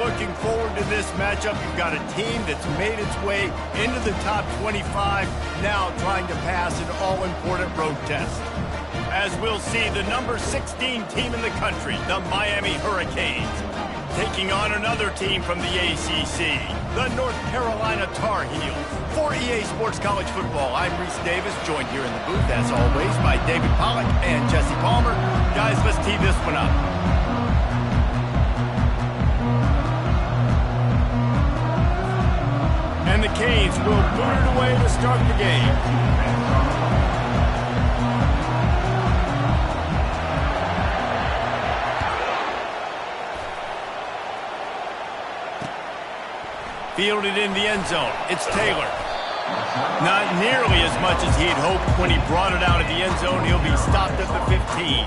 looking forward to this matchup. You've got a team that's made its way into the top 25, now trying to pass an all-important road test. As we'll see, the number 16 team in the country, the Miami Hurricanes, taking on another team from the ACC, the North Carolina Tar Heels. For EA Sports College Football, I'm Reese Davis, joined here in the booth, as always, by David Pollack and Jesse Palmer. Guys, let's tee this one up. And the Canes will boot it away to start the game. Fielded in the end zone. It's Taylor. Not nearly as much as he had hoped when he brought it out of the end zone. He'll be stopped at the 15.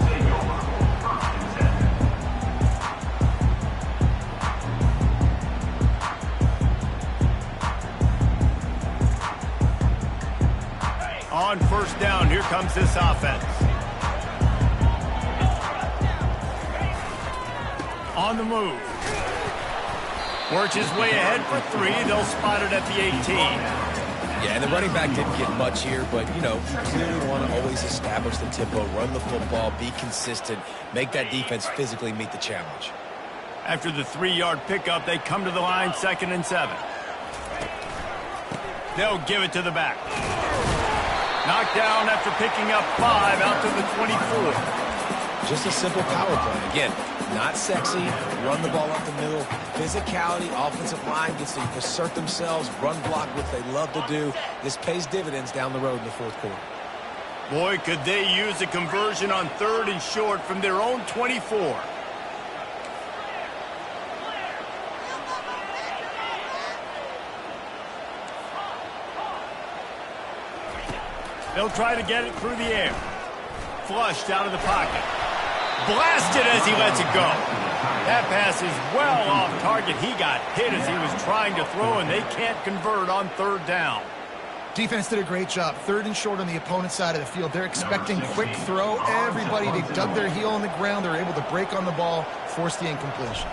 On first down, here comes this offense. On the move. Works his way ahead for 3. They'll spot it at the 18. Yeah, and the running back didn't get much here, but, you clearly want to always establish the tempo, run the football, be consistent, make that defense physically meet the challenge. After the 3-yard pickup, they come to the line, 2nd and 7. They'll give it to the back. Knocked down after picking up 5 out to the 24. Just a simple power play. Again, not sexy, run the ball up the middle, physicality, offensive line gets to assert themselves, run block, what they love to do. This pays dividends down the road in the fourth quarter. Boy, could they use a conversion on 3rd and short from their own 24. They'll try to get it through the air. Flushed out of the pocket. Blasted as he lets it go. That pass is well off target. He got hit as he was trying to throw, and they can't convert on 3rd down. Defense did a great job. 3rd and short on the opponent's side of the field. They're expecting quick throw. Everybody, they dug their heel on the ground. They're able to break on the ball, force the incompletion.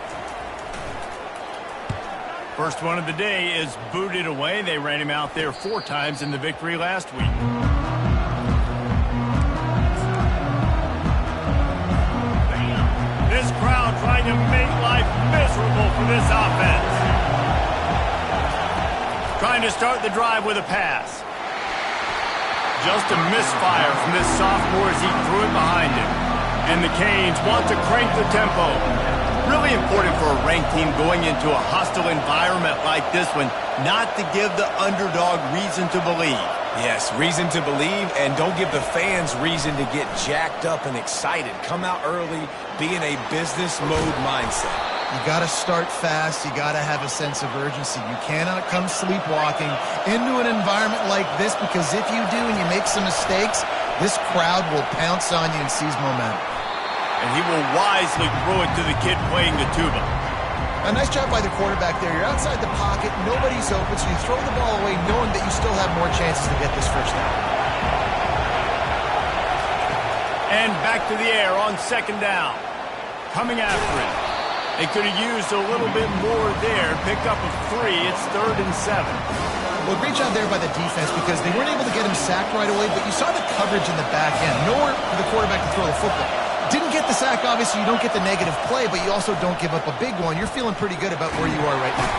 First one of the day is booted away. They ran him out there 4 times in the victory last week. This crowd trying to make life miserable for this offense. Trying to start the drive with a pass. Just a misfire from this sophomore as he threw it behind him. And the Canes want to crank the tempo. Really important for a ranked team going into a hostile environment like this one, not to give the underdog reason to believe. Yes, reason to believe, and don't give the fans reason to get jacked up and excited. Come out early, be in a business mode mindset. You got to start fast. You got to have a sense of urgency. You cannot come sleepwalking into an environment like this, because if you do and you make some mistakes, this crowd will pounce on you and seize momentum. And he will wisely throw it to the kid playing the tuba. A nice job by the quarterback there. You're outside the pocket, nobody's open, so you throw the ball away knowing that you still have more chances to get this first down. And back to the air on 2nd down. Coming after it. They could have used a little bit more there. Pick up of 3. It's 3rd and 7. Well, great job there by the defense, because they weren't able to get him sacked right away, but you saw the coverage in the back end. Nowhere for the quarterback to throw the football. Didn't get the sack, obviously. You don't get the negative play, but you also don't give up a big one. You're feeling pretty good about where you are right now.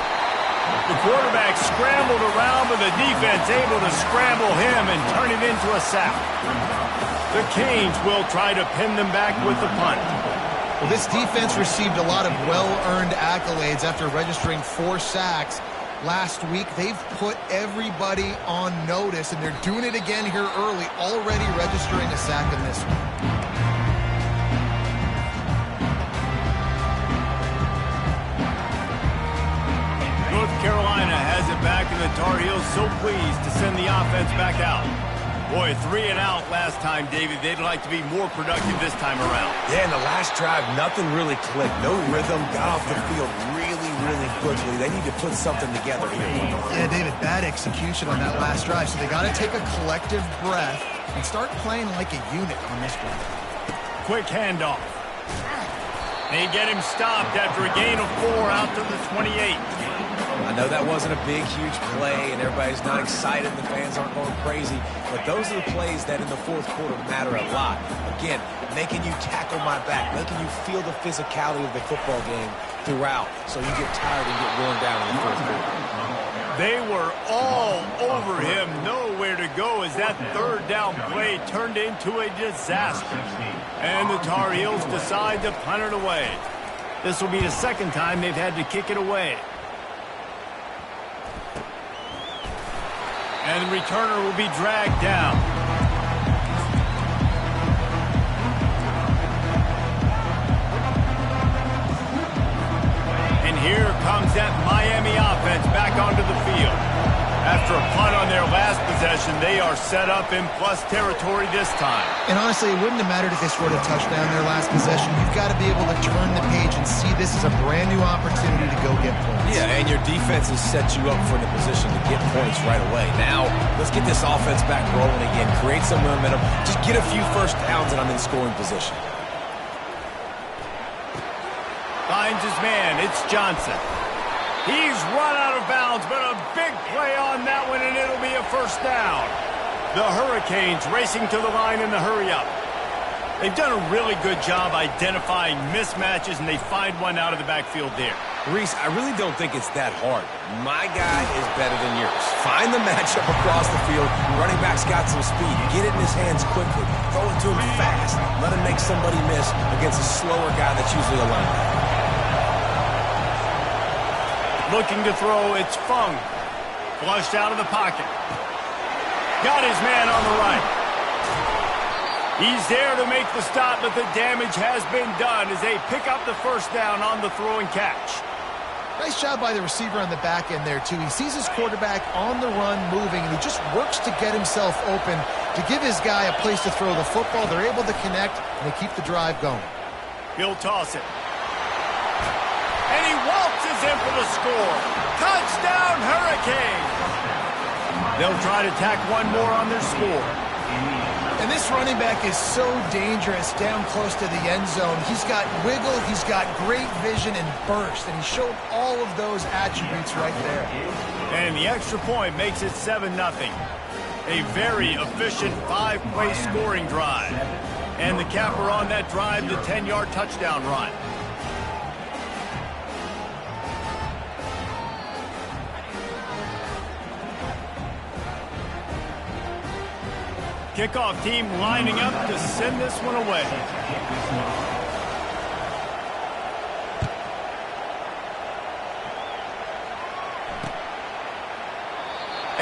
The quarterback scrambled around, but the defense able to scramble him and turn it into a sack. The Canes will try to pin them back with the punt. Well, this defense received a lot of well-earned accolades after registering 4 sacks last week. They've put everybody on notice, and they're doing it again here early, already registering a sack in this one. North Carolina has it back, and the Tar Heels so pleased to send the offense back out. Boy, 3 and out last time, David. They'd like to be more productive this time around. Yeah, in the last drive, nothing really clicked. No rhythm, got off the field really quickly. They need to put something together here. Yeah, David, bad execution on that last drive, so they got to take a collective breath and start playing like a unit on this one. Quick handoff. They get him stopped after a gain of 4 out to the 28. I know that wasn't a big, huge play, and everybody's not excited. The fans aren't going crazy. But those are the plays that in the fourth quarter matter a lot. Again, making you tackle my back, making you feel the physicality of the football game throughout so you get tired and get worn down in the fourth quarter. They were all over him, nowhere to go as that third down play turned into a disaster. And the Tar Heels decide to punt it away. This will be the second time they've had to kick it away. And the returner will be dragged down. And here comes that Miami offense back onto the field. After a punt on their last possession, they are set up in plus territory this time. And honestly, it wouldn't have mattered if they scored a touchdown their last possession. You've got to be able to turn the page and see this as a brand new opportunity to go get points. Yeah, and your defense has set you up for the position to get points right away. Now, let's get this offense back rolling again, create some momentum, just get a few first downs, and I'm in scoring position. Finds his man. It's Johnson. He's run out of bounds, but a big play on that one, and it'll be a first down. The Hurricanes racing to the line in the hurry-up. They've done a really good job identifying mismatches, and they find one out of the backfield there. Reese, I really don't think it's that hard. My guy is better than yours. Find the matchup across the field. Running back's got some speed. Get it in his hands quickly. Throw it to him fast. Let him make somebody miss against a slower guy that's usually a linebacker. Looking to throw, it's Fung. Flushed out of the pocket. Got his man on the right. He's there to make the stop, but the damage has been done as they pick up the first down on the throw and catch. Nice job by the receiver on the back end there, too. He sees his quarterback on the run moving, and he just works to get himself open to give his guy a place to throw the football. They're able to connect, and they keep the drive going. He'll toss it. And he waltzes in for the score. Touchdown, Hurricanes! They'll try to tack one more on their score. And this running back is so dangerous down close to the end zone. He's got wiggle, he's got great vision and burst, and he showed all of those attributes right there. And the extra point makes it 7-0. A very efficient 5-play scoring drive. And the capper on that drive, the 10-yard touchdown run. Kickoff team lining up to send this one away.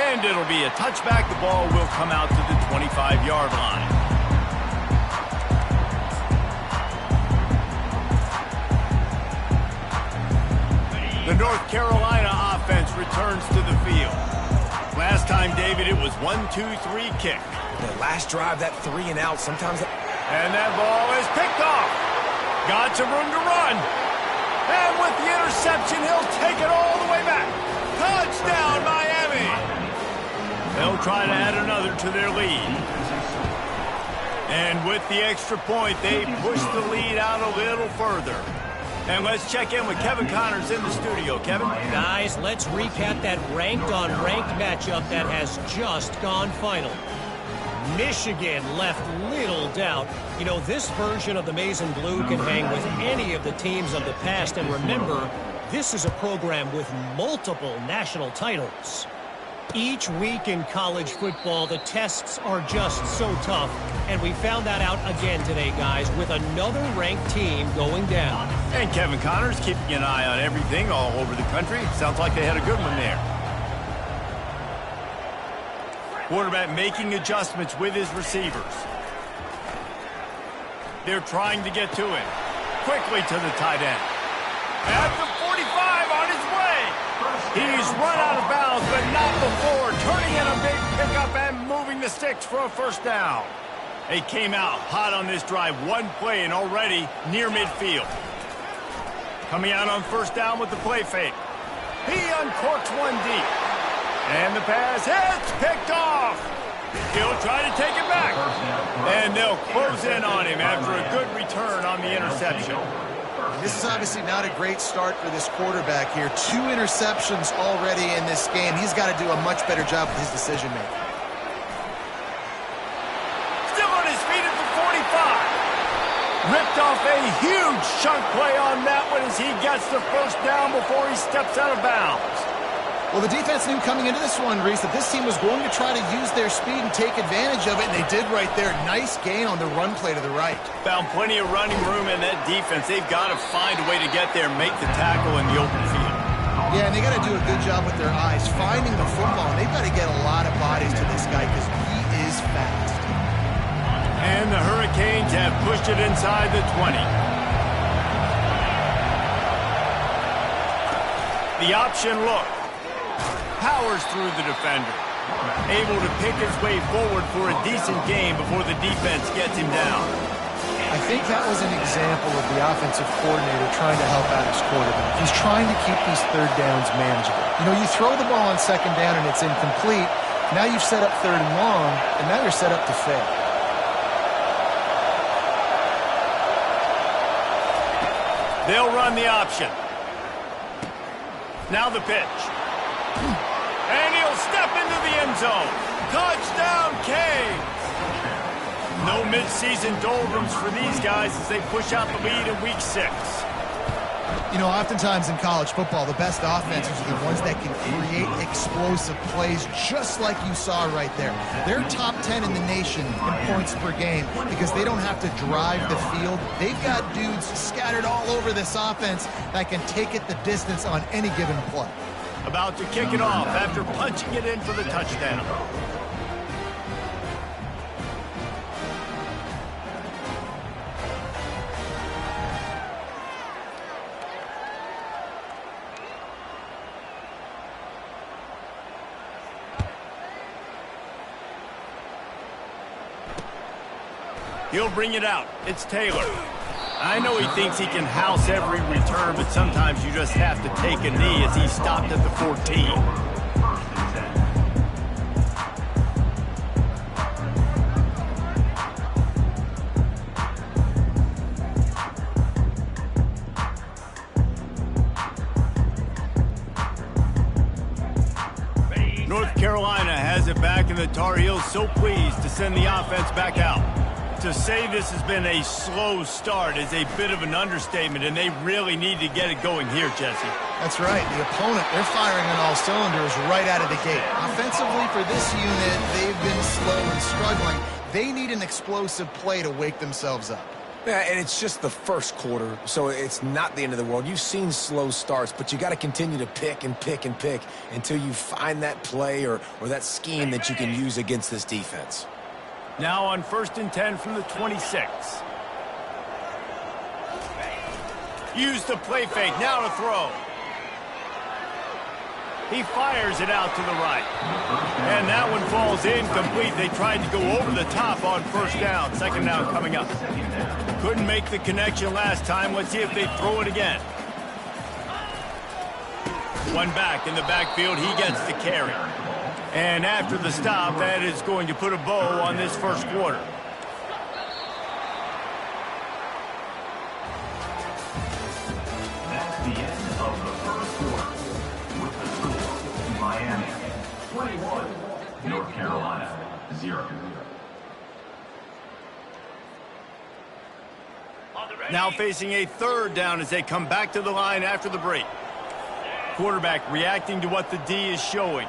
And it'll be a touchback. The ball will come out to the 25-yard line. The North Carolina offense returns to the field. Last time, David, it was 1-2-3 kick. The last drive, that 3 and out, sometimes... And that ball is picked off. Got some room to run. And with the interception, he'll take it all the way back. Touchdown, Miami. They'll try to add another to their lead. And with the extra point, they push the lead out a little further. And let's check in with Kevin Connors in the studio. Kevin? Guys, let's recap that ranked-on-ranked matchup that has just gone final. Michigan left little doubt. You know, this version of the Maize and Blue can hang with any of the teams of the past. And remember, this is a program with multiple national titles. Each week in college football, the tests are just so tough. And we found that out again today, guys, with another ranked team going down. And Kevin Connors keeping an eye on everything all over the country. Sounds like they had a good one there. Quarterback making adjustments with his receivers. They're trying to get to him. Quickly to the tight end. At the 45 on his way. He's run out of bounds, but not before. Turning in a big pickup and moving the sticks for a first down. They came out hot on this drive. One play and already near midfield. Coming out on first down with the play fake. He uncorks one deep. And the pass hits, picked off. He'll try to take it back. And they'll close in on him after a good return on the interception. This is obviously not a great start for this quarterback here. 2 interceptions already in this game. He's got to do a much better job with his decision-making. Still on his feet at the 45. Ripped off a huge chunk play on that one as he gets the first down before he steps out of bounds. Well, the defense knew coming into this one, Reese, that this team was going to try to use their speed and take advantage of it, and they did right there. Nice gain on the run play to the right. Found plenty of running room in that defense. They've got to find a way to get there and make the tackle in the open field. Yeah, and they got to do a good job with their eyes, finding the football. And they've got to get a lot of bodies to this guy because he is fast. And the Hurricanes have pushed it inside the 20. The option look. Powers through the defender. Able to pick his way forward for a decent game before the defense gets him down. I think that was an example of the offensive coordinator trying to help out his quarterback. He's trying to keep these third downs manageable. You know, you throw the ball on second down and it's incomplete. Now you've set up third and long, and now you're set up to fail. They'll run the option. Now the pitch. And he'll step into the end zone. Touchdown, Canes! No midseason doldrums for these guys as they push out the lead in Week 6. You know, oftentimes in college football, the best offenses are the ones that can create explosive plays just like you saw right there. They're top 10 in the nation in points per game because they don't have to drive the field. They've got dudes scattered all over this offense that can take it the distance on any given play. About to kick it off after punching it in for the touchdown. He'll bring it out. It's Taylor. I know he thinks he can house every return, but sometimes you just have to take a knee as he stopped at the 14. North Carolina has it back, and the Tar Heels so pleased to send the offense back out. To say this has been a slow start is a bit of an understatement, and they really need to get it going here, Jesse. That's right. The opponent, they're firing on all cylinders right out of the gate. Offensively for this unit, they've been slow and struggling. They need an explosive play to wake themselves up. Yeah, and it's just the first quarter, so it's not the end of the world. You've seen slow starts, but you got to continue to pick and pick and pick until you find that play or that scheme that you can use against this defense. Now on 1st and 10 from the 26. Use the play fake, now to throw. He fires it out to the right. And that one falls incomplete. They tried to go over the top on 1st down. 2nd down coming up. Couldn't make the connection last time. Let's see if they throw it again. One back in the backfield. He gets the carry. And after the stop, that is going to put a bow on this first quarter. That's the end of the first quarter. With the score, Miami 21, North Carolina 0. Now facing a 3rd down as they come back to the line after the break. Quarterback reacting to what the D is showing.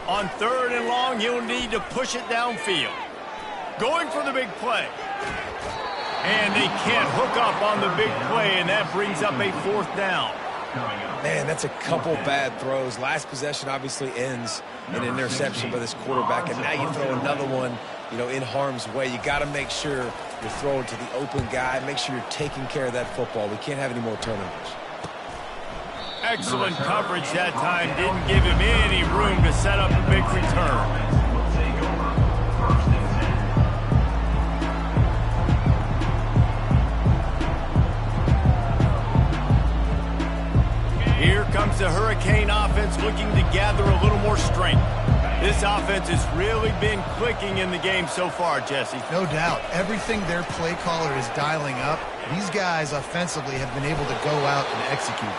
On 3rd and long, he'll need to push it downfield. Going for the big play. And they can't hook up on the big play, and that brings up a 4th down. Man, that's a couple bad throws. Last possession obviously ends in an interception by this quarterback, and now you throw another one, you know, in harm's way. You got to make sure you're throwing to the open guy. Make sure you're taking care of that football. We can't have any more turnovers. Excellent coverage that time. Didn't give him any room to set up a big return. Here comes the Hurricane offense looking to gather a little more strength. This offense has really been clicking in the game so far, Jesse. No doubt. Everything their play caller is dialing up, these guys offensively have been able to go out and execute.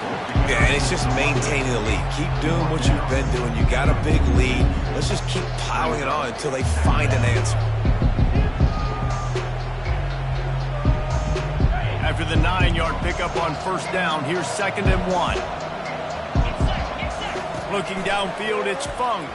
Yeah, and it's just maintaining the lead. Keep doing what you've been doing. You got a big lead. Let's just keep piling it on until they find an answer. After the 9-yard pickup on first down, here's 2nd and 1. Looking downfield, it's Fung.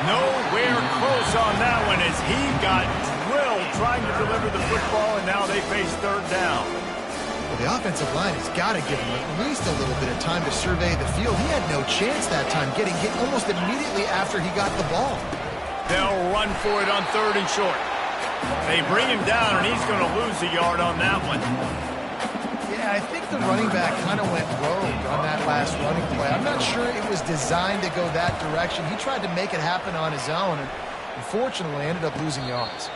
Nowhere close on that one as he got drilled trying to deliver the football, and now they face 3rd down. Well, the offensive line has got to give him at least a little bit of time to survey the field. He had no chance that time, getting hit almost immediately after he got the ball. They'll run for it on 3rd and short. They bring him down, and he's going to lose a yard on that one. Yeah, I think the running back kind of went rogue on that last running play. I'm not sure it was designed to go that direction. He tried to make it happen on his own, and unfortunately ended up losing yards.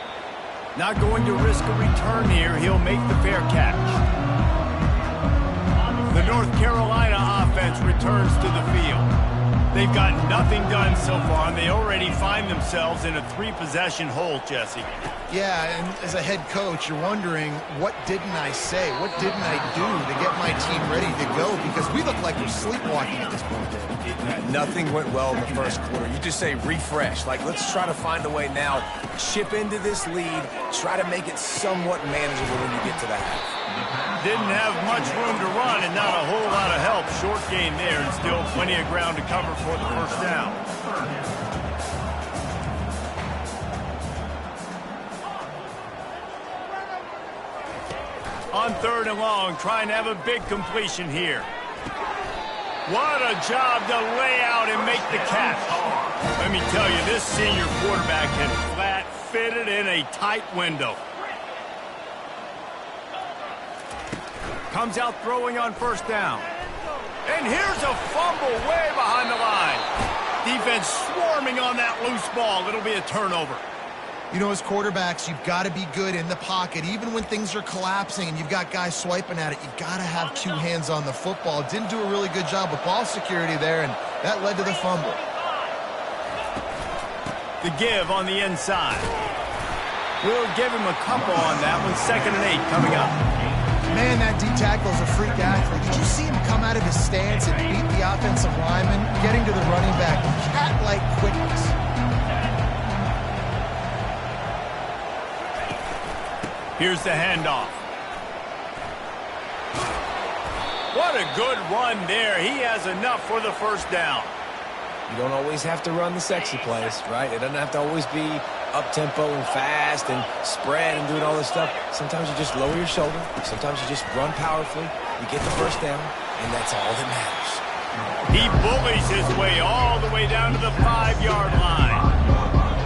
Not going to risk a return here. He'll make the fair catch. The North Carolina offense returns to the field. They've got nothing done so far, and they already find themselves in a 3-possession hole, Jesse. Yeah, and as a head coach, you're wondering, what didn't I say? What didn't I do to get my team ready to go? Because we look like we're sleepwalking at this point, David. Nothing went well in the first quarter. You just say refresh. Like, let's try to find a way now. Chip into this lead. Try to make it somewhat manageable when you get to that half. Didn't have much room to run and not a whole lot of help. Short gain there and still plenty of ground to cover for the first down. On 3rd and long, trying to have a big completion here. What a job to lay out and make the catch. Let me tell you, this senior quarterback can flat fit it in a tight window. Comes out throwing on first down. And here's a fumble way behind the line. Defense swarming on that loose ball. It'll be a turnover. You know, as quarterbacks, you've got to be good in the pocket. Even when things are collapsing and you've got guys swiping at it, you've got to have 2 hands on the football. Didn't do a really good job of ball security there, and that led to the fumble. The give on the inside. We'll give him a couple on that one. 2nd and 8 coming up. Man, that D-tackle is a freak athlete. Did you see him come out of his stance and beat the offensive lineman, getting to the running back? Cat-like quickness. Here's the handoff. What a good run there. He has enough for the first down. You don't always have to run the sexy plays, right? It doesn't have to always be up-tempo and fast and spread and doing all this stuff. Sometimes you just lower your shoulder. Sometimes you just run powerfully. You get the first down, and that's all that matters. He bullies his way all the way down to the 5-yard line.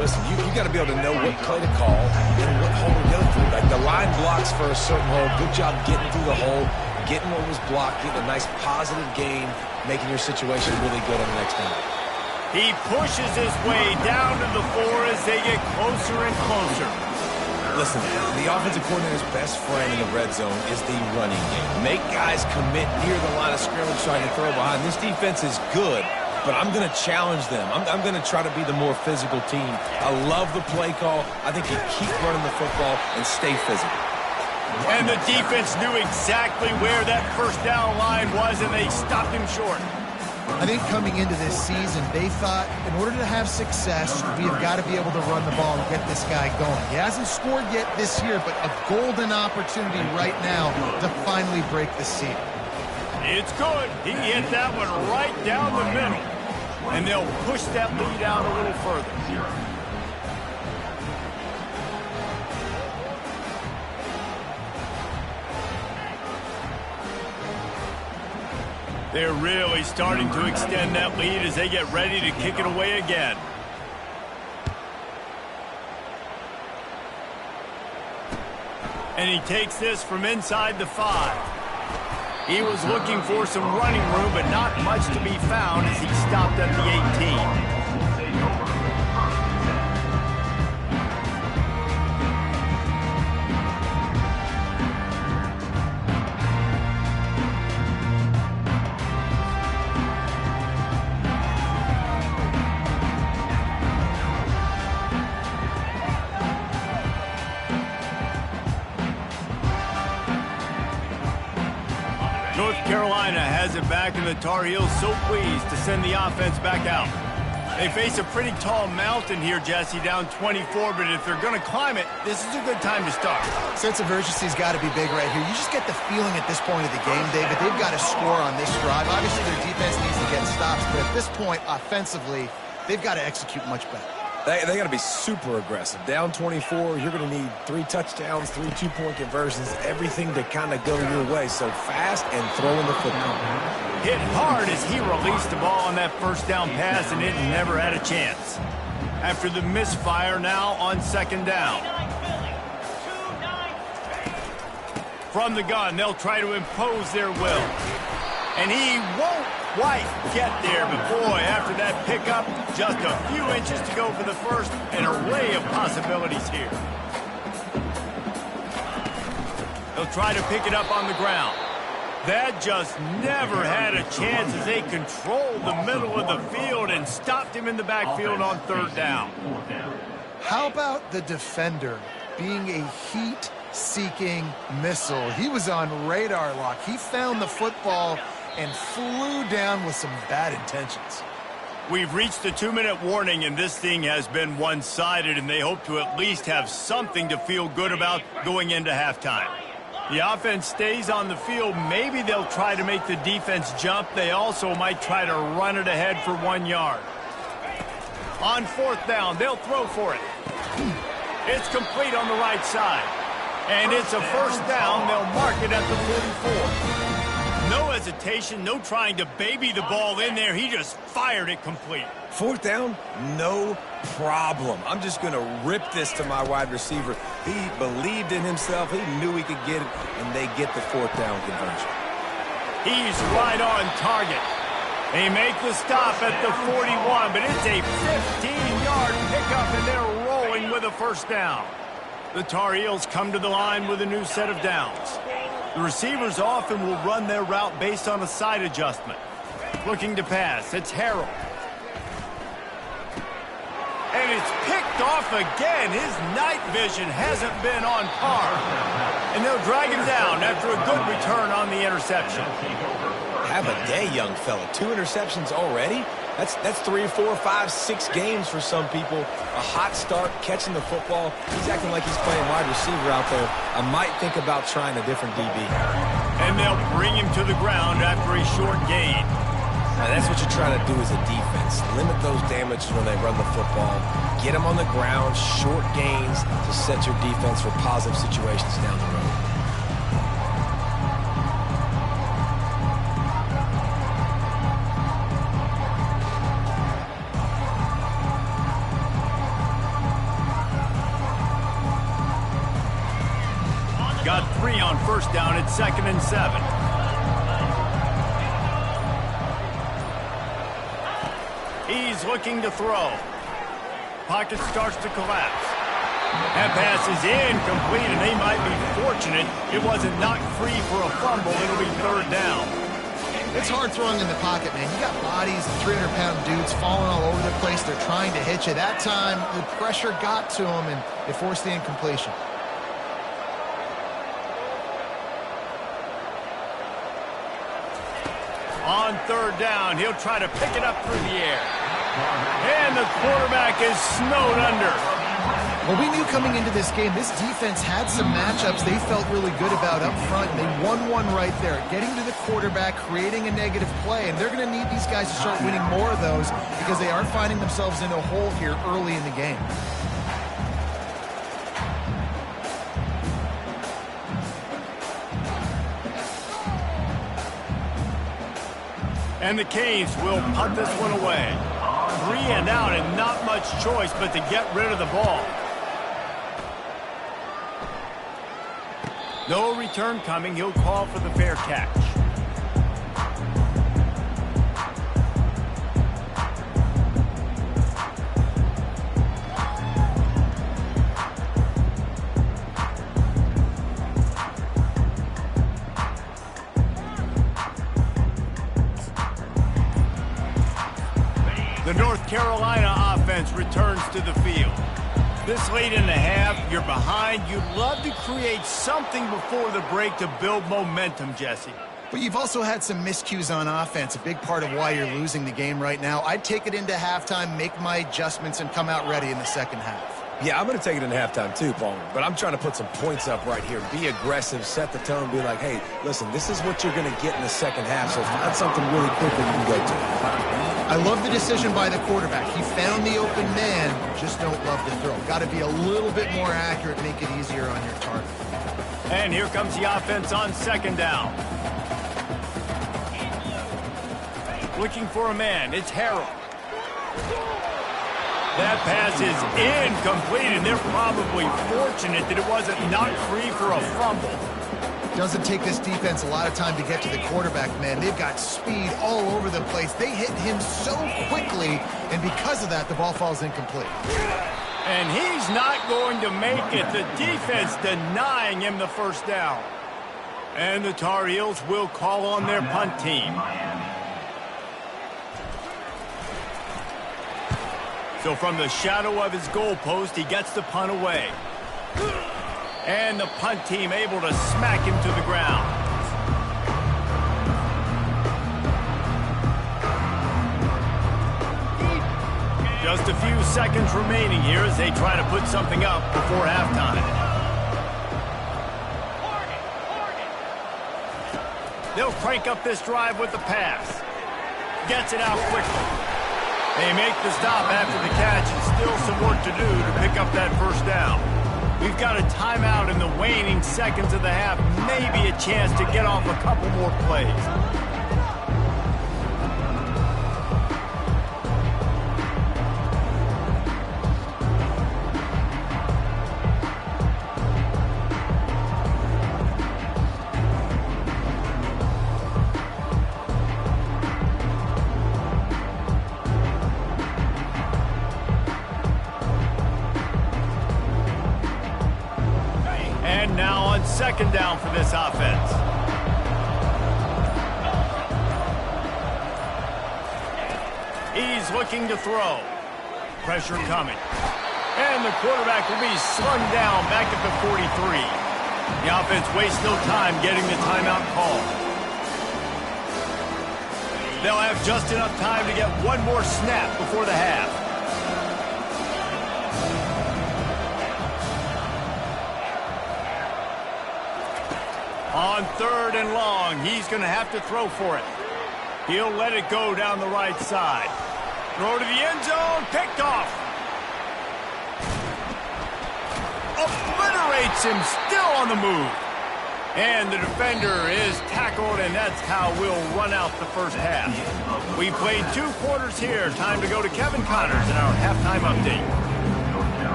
Listen, you got to be able to know what play to call and what hole to go through. Like, the line blocks for a certain hole. Good job getting through the hole, getting what was blocked, getting a nice positive gain, making your situation really good on the next down. He pushes his way down to the 4 as they get closer and closer. Listen, the offensive coordinator's best friend in the red zone is the running game. Make guys commit near the line of scrimmage trying to throw behind. This defense is good, but I'm going to challenge them. I'm going to try to be the more physical team. I love the play call. I think you keep running the football and stay physical. And the defense knew exactly where that first down line was, and they stopped him short. I think coming into this season, they thought in order to have success, we have got to be able to run the ball and get this guy going. He hasn't scored yet this year, but a golden opportunity right now to finally break the seal. It's good. He hit that one right down the middle. And they'll push that lead out a little further. They're really starting to extend that lead as they get ready to kick it away again. And he takes this from inside the 5. He was looking for some running room, but not much to be found as he stopped at the 18. North Carolina has it back, and the Tar Heels so pleased to send the offense back out. They face a pretty tall mountain here, Jesse, down 24, but if they're going to climb it, this is a good time to start. Sense of urgency's got to be big right here. You just get the feeling at this point of the game, David, they've got to score on this drive. Obviously, their defense needs to get stops, but at this point, offensively, they've got to execute much better. They got to be super aggressive. Down 24, you're going to need 3 touchdowns, 3 two-point conversions, everything to kind of go your way. So fast and throwing the football. Hit hard as he released the ball on that first down pass, and it never had a chance. After the misfire, now on second down. From the gun, they'll try to impose their will. And he won't quite get there, but boy, after that pickup, just a few inches to go for the first, an array of possibilities here. They'll try to pick it up on the ground. That just never had a chance as they controlled the middle of the field and stopped him in the backfield on third down. How about the defender being a heat-seeking missile? He was on radar lock. He found the football and flew down with some bad intentions. We've reached the 2-minute warning, and this thing has been one-sided, and they hope to at least have something to feel good about going into halftime. The offense stays on the field. Maybe they'll try to make the defense jump. They also might try to run it ahead for 1 yard. On fourth down, they'll throw for it. It's complete on the right side. And it's a first down. They'll mark it at the 44. No hesitation, no trying to baby the ball in there. He just fired it complete. Fourth down, no problem. I'm just going to rip this to my wide receiver. He believed in himself. He knew he could get it, and they get the fourth down conversion. He's right on target. They make the stop at the 41, but it's a 15-yard pickup, and they're rolling with a first down. The Tar Heels come to the line with a new set of downs. The receivers often will run their route based on a side adjustment. Looking to pass, it's Harrell. And it's picked off again. His night vision hasn't been on par. And they'll drag him down after a good return on the interception. Have a day, young fella. 2 interceptions already? That's 3, 4, 5, 6 games for some people. A hot start, catching the football. He's acting like he's playing wide receiver out there. I might think about trying a different DB. And they'll bring him to the ground after a short gain. Now, that's what you try to do as a defense. Limit those damages when they run the football. Get them on the ground, short gains to set your defense for positive situations down the road. Got 3 on first down at 2nd and 7. He's looking to throw. Pocket starts to collapse. That pass is incomplete, and they might be fortunate it wasn't knocked free for a fumble. It'll be third down. It's hard throwing in the pocket, man. You got bodies, 300-pound dudes falling all over the place. They're trying to hit you. That time, the pressure got to them, and it forced the incompletion. On third down, he'll try to pick it up through the air. And the quarterback is snowed under. Well, we knew coming into this game, this defense had some matchups they felt really good about up front, and they won one right there, getting to the quarterback, creating a negative play, and they're going to need these guys to start winning more of those because they are finding themselves in a hole here early in the game. And the Canes will punt this one away. 3 and out, and not much choice but to get rid of the ball. No return coming. He'll call for the fair catch. The North Carolina offense returns to the field. This late in the half, you're behind. You'd love to create something before the break to build momentum, Jesse. But you've also had some miscues on offense, a big part of why you're losing the game right now. I'd take it into halftime, make my adjustments, and come out ready in the second half. Yeah, I'm going to take it into halftime too, Paul. But I'm trying to put some points up right here. Be aggressive, set the tone, be like, hey, listen, this is what you're going to get in the second half, so find something really quickly you can go to. I love the decision by the quarterback. He found the open man, just don't love the throw. Got to be a little bit more accurate, make it easier on your target. And here comes the offense on second down. Looking for a man, it's Harrell. That pass is incomplete, and they're probably fortunate that it wasn't knocked free for a fumble. Doesn't take this defense a lot of time to get to the quarterback, man. They've got speed all over the place. They hit him so quickly, and because of that, the ball falls incomplete. And he's not going to make it. The defense denying him the first down. And the Tar Heels will call on their punt team. So from the shadow of his goalpost, he gets the punt away. And the punt team able to smack him to the ground. Just a few seconds remaining here as they try to put something up before halftime. They'll crank up this drive with the pass. Gets it out quickly. They make the stop after the catch, and still some work to do to pick up that first down. We've got a timeout in the waning seconds of the half, maybe a chance to get off a couple more plays. Second down for this offense. He's looking to throw. Pressure coming. And the quarterback will be slung down back at the 43. The offense wastes no time getting the timeout call. They'll have just enough time to get one more snap before the half. On third and long, he's going to have to throw for it. He'll let it go down the right side. Throw to the end zone, picked off. Obliterates him, still on the move. And the defender is tackled, and that's how we'll run out the first half. We played 2 quarters here. Time to go to Kevin Connors in our halftime update.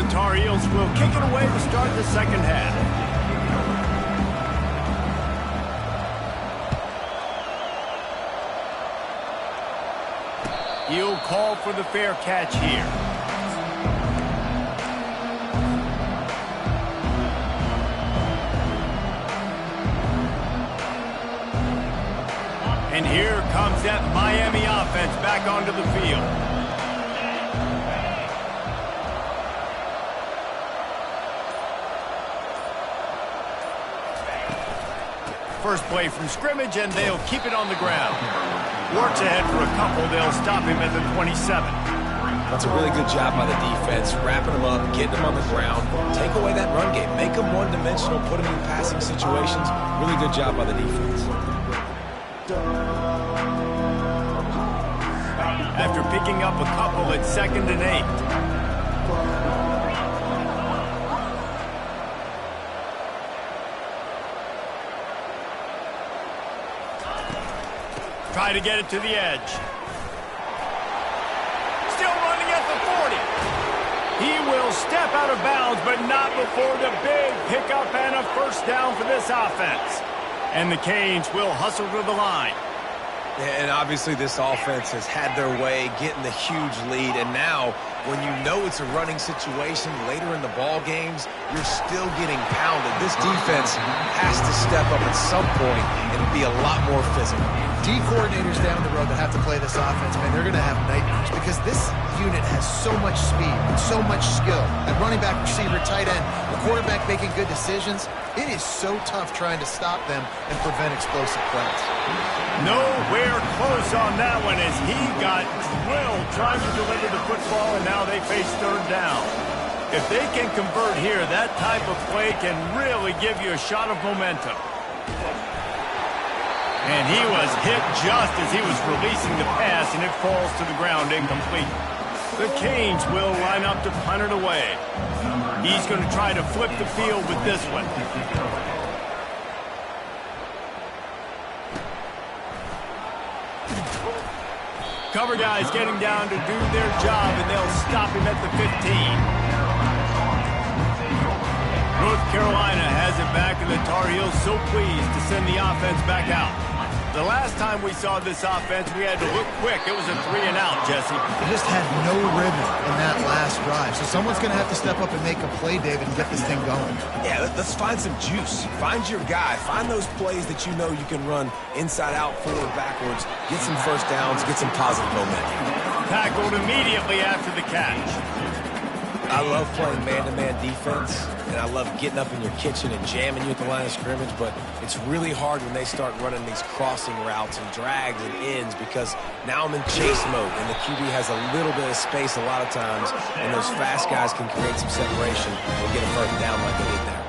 Tar Heels will kick it away to start the second half. He'll call for the fair catch here. And here comes that Miami offense back onto the field. First play from scrimmage, and they'll keep it on the ground. Works ahead for a couple. They'll stop him at the 27. That's a really good job by the defense, wrapping him up, getting him on the ground. Take away that run game. Make him one-dimensional, put him in passing situations. Really good job by the defense. After picking up a couple at 2nd and 8. Try to get it to the edge. Still running at the 40. He will step out of bounds, but not before the big pickup and a first down for this offense. And the Canes will hustle to the line. And obviously this offense has had their way, getting the huge lead. And now, when you know it's a running situation later in the ball games, you're still getting pounded. This defense has to step up at some point and be a lot more physical. D coordinators down the road that have to play this offense, man, they're going to have nightmares because this unit has so much speed and so much skill. At running back, receiver, tight end, the quarterback making good decisions, it is so tough trying to stop them and prevent explosive plays. Nowhere close on that one as he got drilled trying to deliver the football, and now they face third down. If they can convert here, that type of play can really give you a shot of momentum. And he was hit just as he was releasing the pass, and it falls to the ground incomplete. The Canes will line up to punt it away. He's going to try to flip the field with this one. Cover guys getting down to do their job, and they'll stop him at the 15. North Carolina has it back, and the Tar Heels so pleased to send the offense back out. The last time we saw this offense, we had to look quick. It was a 3-and-out, Jesse. They just had no rhythm in that last drive. So someone's going to have to step up and make a play, David, and get this thing going. Yeah, let's find some juice. Find your guy. Find those plays that you know you can run inside out, forward, backwards. Get some first downs. Get some positive momentum. Tackled immediately after the catch. I love playing man-to-man defense, and I love getting up in your kitchen and jamming you at the line of scrimmage, but it's really hard when they start running these crossing routes and drags and ends because now I'm in chase mode, and the QB has a little bit of space a lot of times, and those fast guys can create some separation and get a first down like they did there.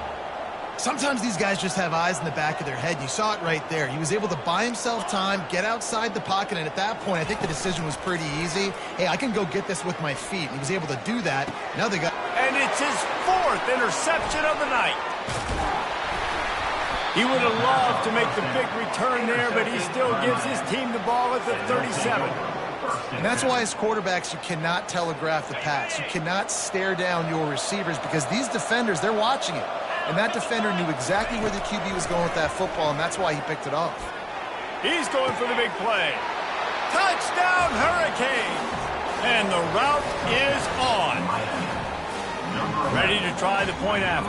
Sometimes these guys just have eyes in the back of their head. You saw it right there. He was able to buy himself time, get outside the pocket, and at that point, I think the decision was pretty easy. Hey, I can go get this with my feet. He was able to do that. Now they got... And it's his 4th interception of the night. He would have loved to make the big return there, but he still gives his team the ball at the 37. And that's why as quarterbacks, you cannot telegraph the pass. You cannot stare down your receivers because these defenders, they're watching it. And that defender knew exactly where the QB was going with that football, and that's why he picked it off. He's going for the big play. Touchdown, Hurricanes! And the route is on. Ready to try the point after.